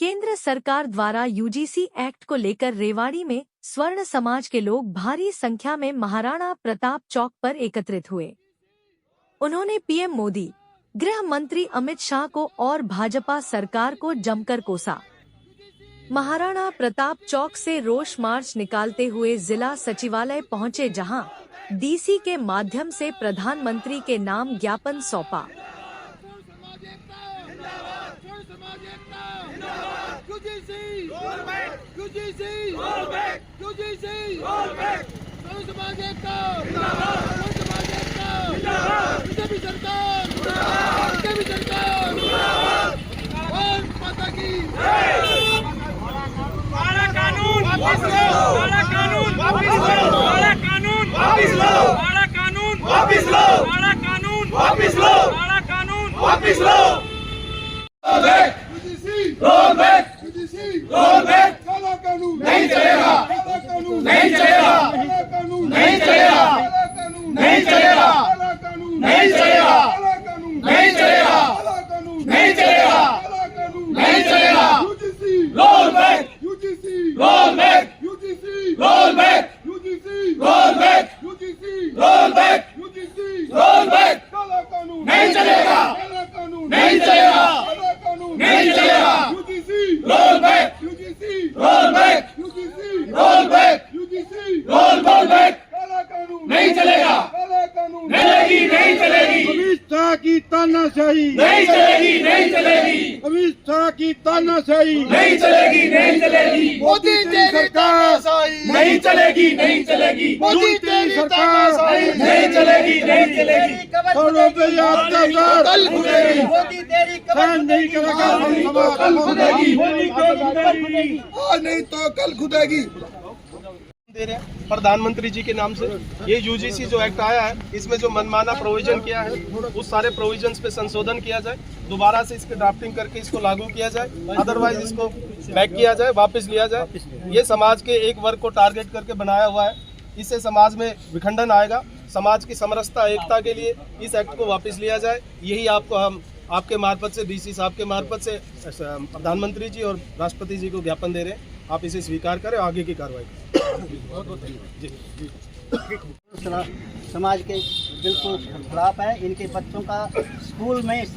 केंद्र सरकार द्वारा यूजीसी एक्ट को लेकर रेवाड़ी में स्वर्ण समाज के लोग भारी संख्या में महाराणा प्रताप चौक पर एकत्रित हुए। उन्होंने पीएम मोदी, गृह मंत्री अमित शाह को और भाजपा सरकार को जमकर कोसा। महाराणा प्रताप चौक से रोष मार्च निकालते हुए जिला सचिवालय पहुंचे, जहां डीसी के माध्यम से प्रधानमंत्री के नाम ज्ञापन सौंपा। नहीं चलेगा, नहीं चलेगा, नहीं चलेगा, नहीं चलेगा, नहीं चलेगा, नहीं चलेगा, नहीं चलेगा, नहीं चलेगा। Roll back, roll back, roll back, roll back, roll back, roll back. नहीं चलेगा, नहीं चलेगा, नहीं चलेगा। Roll back, roll back, roll back, roll back. नहीं चलेगा, चलेगी, नहीं चलेगी। अमित शाह की तानाशाही नहीं चलेगी, नहीं चलेगी। अमित शाह की तानाशाही नहीं चलेगी, नहीं चलेगी। मोदी तेरी तानाशाही नहीं चलेगी, नहीं चलेगी। मोदी तेरी तानाशाही नहीं चलेगी, नहीं चलेगी। करोड़ों पे अत्याचार कल खुदेगी, मोदी तेरी सहन नहीं करेगा नहीं तो कल खुदेगी, आज नहीं तो कल खुदेगी। दे रहे हैं प्रधानमंत्री जी के नाम से। ये यूजीसी जो एक्ट आया है, इसमें जो मनमाना प्रोविजन किया है, उस सारे प्रोविजंस पे संशोधन किया जाए, दोबारा से इसके ड्राफ्टिंग करके इसको लागू किया जाए, अदरवाइज इसको बैक किया जाए, वापस लिया जाए। ये समाज के एक वर्ग को टारगेट करके बनाया हुआ है। इससे समाज में विखंडन आएगा। समाज की समरसता, एकता के लिए इस एक्ट को वापस लिया जाए। यही आपको हम आपके मार्फत से, डीसी साहब के मार्फत से प्रधानमंत्री जी और राष्ट्रपति जी को ज्ञापन दे रहे हैं। आप इसे स्वीकार करें, आगे की कार्रवाई समाज के बिल्कुल खिलाफ है। इनके बच्चों का स्कूल कॉलेज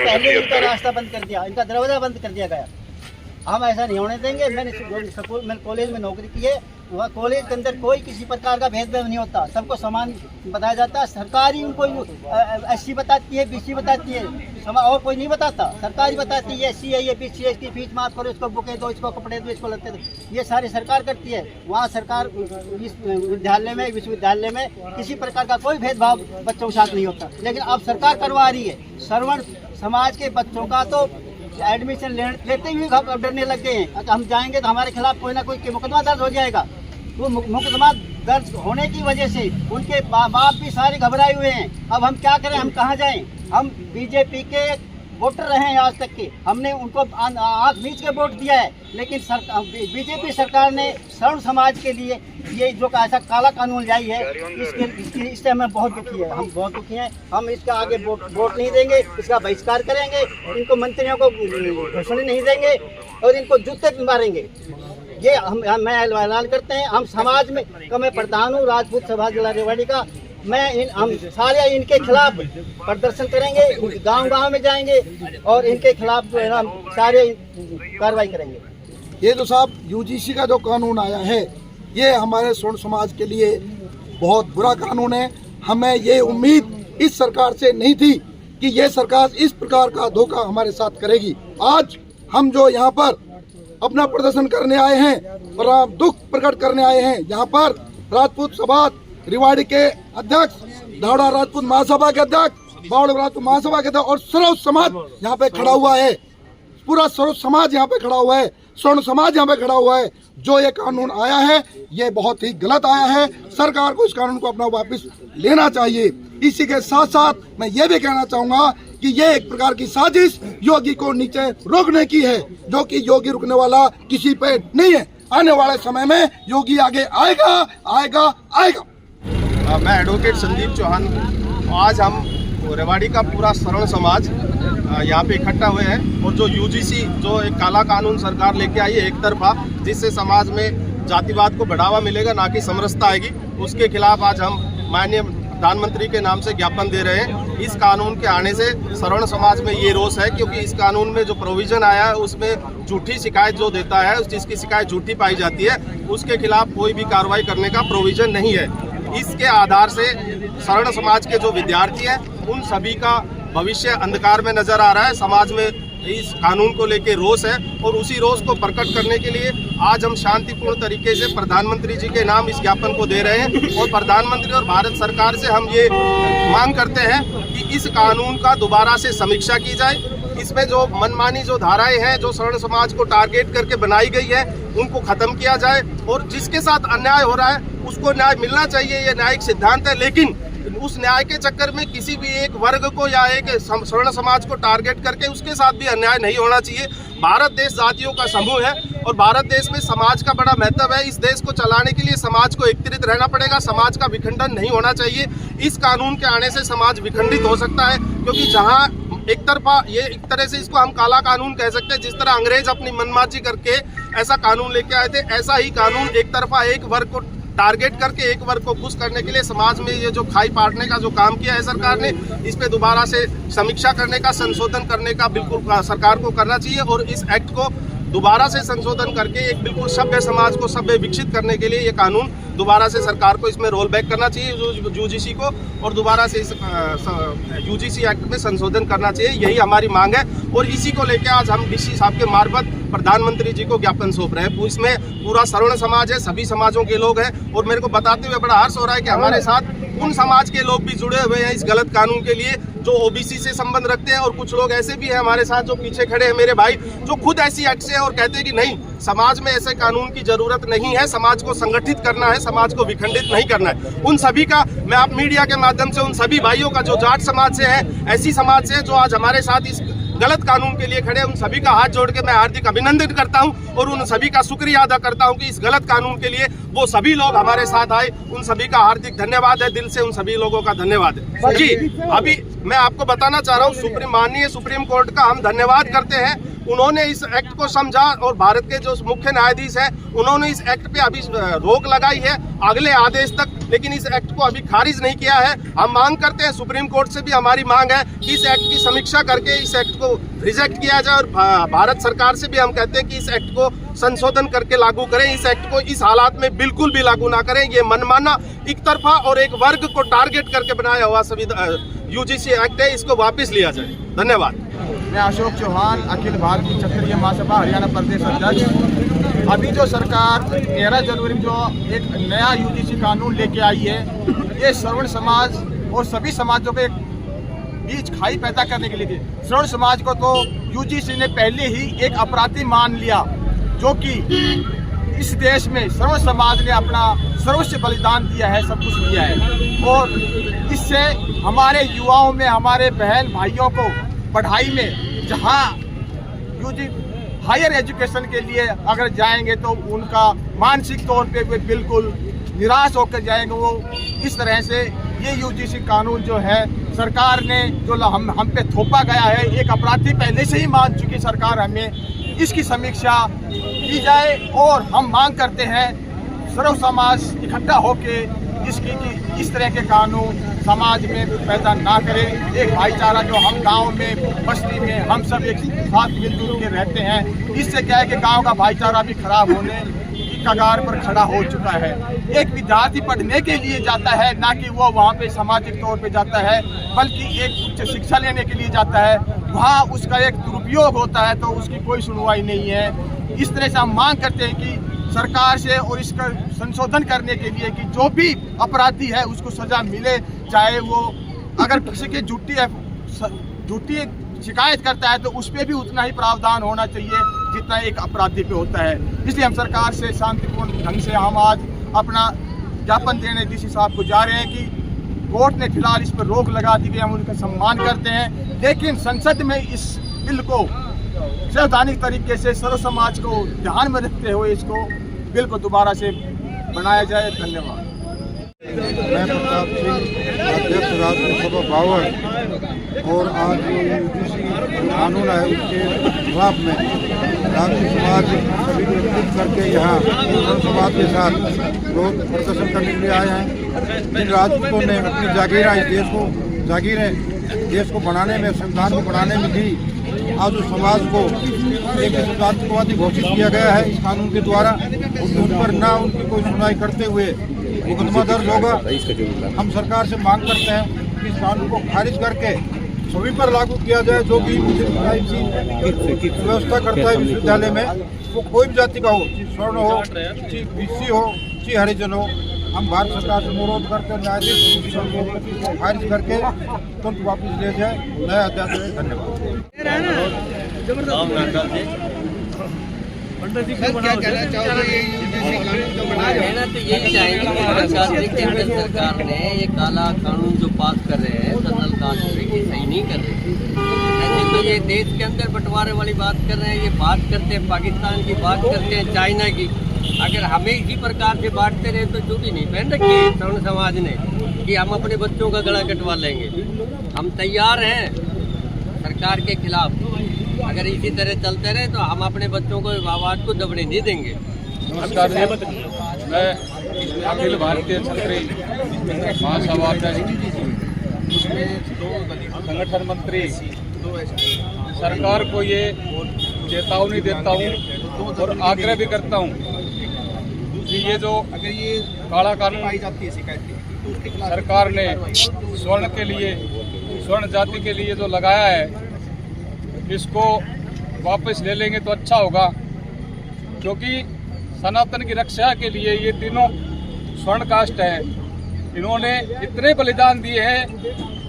पहले इनका रास्ता बंद कर दिया, इनका दरवाजा बंद कर दिया गया। हम ऐसा नहीं होने देंगे। मैंने कॉलेज में नौकरी की है, वहाँ कॉलेज के अंदर कोई किसी प्रकार का भेदभाव नहीं होता, सबको समान बताया जाता है। सरकार ही उनको SC बताती है, BC बताती है, और कोई नहीं बताता। सरकार ही बताती है SC है, ये BC है, इसकी फीस माफ करो, इसको बुके दो, इसको कपड़े दो, इसको लगते दो, ये सारी सरकार करती है। वहाँ सरकार इस विश्वविद्यालय में किसी प्रकार का कोई भेदभाव बच्चों के साथ नहीं होता, लेकिन अब सरकार करवा रही है। श्रवण समाज के बच्चों का तो एडमिशन लेते हुए हम डरने लग गए हैं। हम जाएंगे तो हमारे खिलाफ कोई ना कोई मुकदमा दर्ज हो जाएगा। वो मुकदमा दर्ज होने की वजह से उनके बाप भी सारे घबराए हुए हैं। अब हम क्या करें, हम कहाँ जाएं? हम बीजेपी के वोटर रहे हैं आज तक के, हमने उनको आँख मीच के वोट दिया है, लेकिन बीजेपी सरकार ने श्रवण समाज के लिए ये जो ऐसा काला कानून लाई है, इससे हमें बहुत दुखी है। हम बहुत दुखी हैं। हम इसका आगे वोट नहीं देंगे, इसका बहिष्कार करेंगे, इनको मंत्रियों को घोषणा नहीं देंगे और इनको जूते मारेंगे। ये मैं ऐलान करते हैं। हम समाज में मैं प्रधान हूँ राजपूत सभा जिला रेवाड़ी का। हम सारे इनके खिलाफ प्रदर्शन करेंगे, गांव-गांव में जाएंगे और इनके खिलाफ जो है ना सारे कार्रवाई करेंगे। ये तो साहब यूजीसी का जो कानून आया है, ये हमारे स्वर्ण समाज के लिए बहुत बुरा कानून है। हमें ये उम्मीद इस सरकार से नहीं थी कि ये सरकार इस प्रकार का धोखा हमारे साथ करेगी। आज हम जो यहाँ पर अपना प्रदर्शन करने आए हैं और हम दुख प्रकट करने आए हैं, यहाँ पर राजपूत सभा रेवाड़ी के अध्यक्ष, धावड़ा राजपूत महासभा के अध्यक्ष, बावड़ राजपूत महासभा के अध्यक्ष और सर्व समाज यहाँ पे खड़ा हुआ है। पूरा सर्व समाज यहाँ पे खड़ा हुआ है, स्वर्ण समाज यहाँ पे खड़ा हुआ है। जो ये कानून आया है, ये बहुत ही गलत आया है। सरकार को इस कानून को अपना वापस लेना चाहिए। इसी के साथ साथ मैं ये भी कहना चाहूँगा कि ये एक प्रकार की साजिश योगी को नीचे रोकने की है, जो कि योगी रुकने वाला किसी पे नहीं है। आने वाले समय में योगी आगे आएगा, आएगा, आएगा। मैं एडवोकेट संदीप चौहान। आज हम रेवाड़ी का पूरा श्रवण समाज यहाँ पे इकट्ठा हुए हैं और जो यूजीसी जो एक काला कानून सरकार लेके आई है एक तरफा, जिससे समाज में जातिवाद को बढ़ावा मिलेगा ना कि समरसता आएगी, उसके खिलाफ आज हम माननीय प्रधानमंत्री के नाम से ज्ञापन दे रहे हैं। इस कानून के आने से सवर्ण समाज में ये रोष है, क्योंकि इस कानून में जो प्रोविजन आया है उसमें झूठी शिकायत जो देता है, जिसकी शिकायत झूठी पाई जाती है, उसके खिलाफ कोई भी कार्रवाई करने का प्रोविजन नहीं है। इसके आधार से सवर्ण समाज के जो विद्यार्थी हैं उन सभी का भविष्य अंधकार में नजर आ रहा है। समाज में इस कानून को लेकर रोष है और उसी रोष को प्रकट करने के लिए आज हम शांतिपूर्ण तरीके से प्रधानमंत्री जी के नाम इस ज्ञापन को दे रहे हैं और प्रधानमंत्री और भारत सरकार से हम ये मांग करते हैं कि इस कानून का दोबारा से समीक्षा की जाए। इसमें जो मनमानी जो धाराएं हैं जो सवर्ण समाज को टारगेट करके बनाई गई है उनको खत्म किया जाए और जिसके साथ अन्याय हो रहा है उसको न्याय मिलना चाहिए, ये न्यायिक सिद्धांत है। लेकिन उस न्याय के चक्कर में किसी भी एक वर्ग को या एक सवर्ण समाज को टारगेट करके उसके साथ भी अन्याय नहीं होना चाहिए। भारत देश जातियों का समूह है और भारत देश में समाज का बड़ा महत्व है। इस देश को चलाने के लिए समाज को एकत्रित रहना पड़ेगा, समाज का विखंडन नहीं होना चाहिए। इस कानून के आने से समाज विखंडित हो सकता है, क्योंकि जहां एक तरफा ये एक तरह से इसको हम काला कानून कह सकते हैं, जिस तरह अंग्रेज अपनी मनमाजी करके ऐसा कानून लेके आए थे, ऐसा ही कानून एक तरफा एक वर्ग को टारगेट करके एक वर्ग को खुश करने के लिए समाज में ये जो खाई पाटने का जो काम किया है सरकार ने, इस पे दोबारा से समीक्षा करने का, संशोधन करने का बिल्कुल सरकार को करना चाहिए और इस एक्ट को दोबारा से संशोधन करके एक बिल्कुल सभ्य समाज को सभ्य विकसित करने के लिए ये कानून दोबारा से सरकार को इसमें रोल बैक करना चाहिए यूजीसी को और दोबारा से इस यूजीसी एक्ट में संशोधन करना चाहिए। यही हमारी मांग है और इसी को लेकर आज हम डीसी साहब के मार्फत प्रधानमंत्री जी को ज्ञापन सौंप रहे हैं। इसमें पूरा सवर्ण समाज है, सभी समाजों के लोग हैं और मेरे को बताते हुए बड़ा हर्ष हो रहा है कि हमारे साथ उन समाज के लोग भी जुड़े हुए हैं इस गलत कानून के लिए जो ओबीसी से संबंध रखते हैं और कुछ लोग ऐसे भी हैं हमारे साथ जो पीछे खड़े हैं मेरे भाई, जो खुद ऐसी एक्ट से और कहते हैं कि नहीं, समाज में ऐसे कानून की जरूरत नहीं है, समाज को संगठित करना है, समाज को विखंडित नहीं करना है। उन सभी का मैं आप मीडिया के माध्यम से उन सभी भाइयों का जो जाट समाज से है, ऐसी समाज से जो आज हमारे साथ इस गलत कानून के लिए खड़े, उन सभी का हाथ जोड़ के मैं हार्दिक अभिनंदन करता हूं और उन सभी का शुक्रिया अदा करता हूं कि इस गलत कानून के लिए वो सभी लोग हमारे साथ आए। उन सभी का हार्दिक धन्यवाद है, दिल से उन सभी लोगों का धन्यवाद है जी। अभी मैं आपको बताना चाह रहा हूं, माननीय सुप्रीम कोर्ट का हम धन्यवाद करते हैं। उन्होंने इस एक्ट को समझा और भारत के जो मुख्य न्यायाधीश हैं उन्होंने इस एक्ट पे अभी रोक लगाई है अगले आदेश तक, लेकिन इस एक्ट को अभी खारिज नहीं किया है। हम मांग करते हैं, सुप्रीम कोर्ट से भी हमारी मांग है कि इस एक्ट की समीक्षा करके इस एक्ट को रिजेक्ट किया जाए और भारत सरकार से भी हम कहते हैं कि इस एक्ट को संशोधन करके लागू करें। इस एक्ट को इस हालात में बिल्कुल भी लागू ना करें। ये मनमाना, एक तरफा और एक वर्ग को टारगेट करके बनाया हुआ यूजीसी एक्ट है, इसको वापस लिया जाए। धन्यवाद। मैं अशोक चौहान, अखिल भारतीय क्षत्रिय महासभा हरियाणा प्रदेश अध्यक्ष। अभी जो सरकार 13 जनवरी में जो एक नया यूजीसी कानून लेके आई है, ये श्रवण समाज और सभी समाजों के बीच खाई पैदा करने के लिए। श्रवण समाज को तो यूजीसी ने पहले ही एक अपराधी मान लिया, जो कि इस देश में श्रवण समाज ने अपना सर्वोच्च बलिदान दिया है, सब कुछ दिया है और इससे हमारे युवाओं में, हमारे बहन भाइयों को पढ़ाई में, जहाँ हायर एजुकेशन के लिए अगर जाएंगे तो उनका मानसिक तौर पे वे बिल्कुल निराश होकर जाएंगे। वो इस तरह से ये यूजीसी कानून जो है सरकार ने जो हम पे थोपा गया है, एक अपराधी पहले से ही मान चुकी सरकार, हमें इसकी समीक्षा की जाए और हम मांग करते हैं सर्व समाज इकट्ठा होके इसकी कि इस तरह के कानून समाज में पैदा ना करें। एक भाईचारा जो हम गांव में, बस्ती में हम सब एक साथ मिलजुल के रहते हैं, इससे क्या है कि गांव का भाईचारा भी खराब होने की कगार पर खड़ा हो चुका है। एक विद्यार्थी पढ़ने के लिए जाता है, ना कि वो वहाँ पे सामाजिक तौर पे जाता है, बल्कि एक उच्च शिक्षा लेने के लिए जाता है, वहाँ उसका एक दुरुपयोग होता है तो उसकी कोई सुनवाई नहीं है। इस तरह से हम मांग करते हैं कि सरकार से और इसका संशोधन करने के लिए कि जो भी अपराधी है उसको सजा मिले, चाहे वो अगर किसी की झूठी शिकायत करता है तो उस पर भी उतना ही प्रावधान होना चाहिए जितना एक अपराधी पे होता है। इसलिए हम सरकार से शांतिपूर्ण ढंग से हम आज अपना ज्ञापन देने डीसी साहब को जा रहे हैं कि कोर्ट ने फिलहाल इस पर रोक लगा दी गई, हम उनका सम्मान करते हैं, लेकिन संसद में इस बिल को संवैधानिक तरीके से सर्व समाज को ध्यान में रखते हुए इसको बिल को दोबारा से बनाया जाए। धन्यवाद। मैं प्रताप सिंह, अध्यक्ष राज्यसभा 52 और आज यूजीसी कानून है उसके खिलाफ में राजपूत समाज सभी को एकत्रित करके यहाँ स्वर्ण समाज के साथ लोग प्रदर्शन करने के लिए आए हैं। जिन राजपूतों ने अपनी जागीरें देश को बनाने में, संविधान को बनाने में दी, आज उस समाज को एक जातिवादी घोषित किया गया है इस कानून के द्वारा। उन पर ना उनकी कोई सुनवाई करते हुए मुकदमा दर्ज होगा। हम सरकार से मांग करते हैं कि इस कानून को खारिज करके सभी पर लागू किया जाए। जो भी व्यवस्था करता है विश्वविद्यालय में, वो कोई भी जाति का हो, स्वर्ण हो, बीसी हो, हरिजन हो, हम भारत सरकार से अनुरोध करते हैं न्यायाधीश को खारिज करके तुरंत वापस ले जाए, नया अध्यादेश। धन्यवाद। कहना तो यही चाहेंगे कि केंद्र सरकार ने ये काला कानून जो पास कर रहे हैं कर्नल कास्ट पे, ये सही नहीं कर रहे। ऐसे तो ये देश के अंदर बंटवारे वाली बात कर रहे हैं, ये बात करते हैं पाकिस्तान की, बात करते हैं चाइना की। अगर हमें इसी प्रकार से बांटते रहे तो चूड़ी नहीं पहन रखी स्वर्ण समाज ने कि हम अपने बच्चों का गला कटवा लेंगे। हम तैयार हैं सरकार के खिलाफ। अगर इसी तरह चलते रहे तो हम अपने बच्चों को आवाज को दबने नहीं देंगे। नमस्कार, मैं अखिल भारतीय छात्री महासभा संगठन मंत्री सरकार को ये चेतावनी देता हूँ और आग्रह भी करता हूँ कि ये जो काला कानून सरकार ने स्वर्ण के लिए, स्वर्ण जाति के लिए जो लगाया है, इसको वापस ले लेंगे तो अच्छा होगा। क्योंकि सनातन की रक्षा के लिए ये तीनों स्वर्ण कास्ट हैं, इन्होंने इतने बलिदान दिए हैं।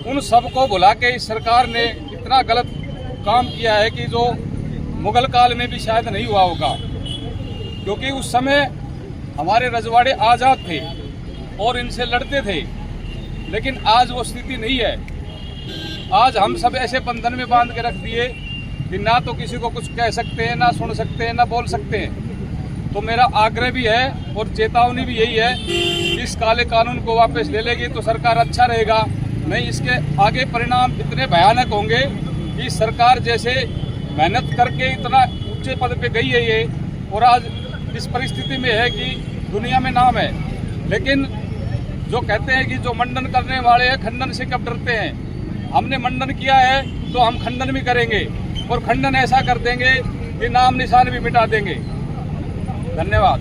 उन सबको भुला के इस सरकार ने इतना गलत काम किया है कि जो मुगल काल में भी शायद नहीं हुआ होगा। क्योंकि उस समय हमारे रजवाड़े आज़ाद थे और इनसे लड़ते थे, लेकिन आज वो स्थिति नहीं है। आज हम सब ऐसे बंधन में बांध के रख दिए कि ना तो किसी को कुछ कह सकते हैं, ना सुन सकते हैं, ना बोल सकते हैं। तो मेरा आग्रह भी है और चेतावनी भी यही है कि इस काले कानून को वापस ले लेगी तो सरकार अच्छा रहेगा। नहीं, इसके आगे परिणाम इतने भयानक होंगे कि सरकार जैसे मेहनत करके इतना ऊंचे पद पे गई है ये, और आज इस परिस्थिति में है कि दुनिया में नाम है, लेकिन जो कहते हैं कि जो मंडन करने वाले हैं खंडन से कब डरते हैं। हमने मंडन किया है तो हम खंडन भी करेंगे, और खंडन ऐसा कर देंगे कि नाम निशान भी मिटा देंगे। धन्यवाद।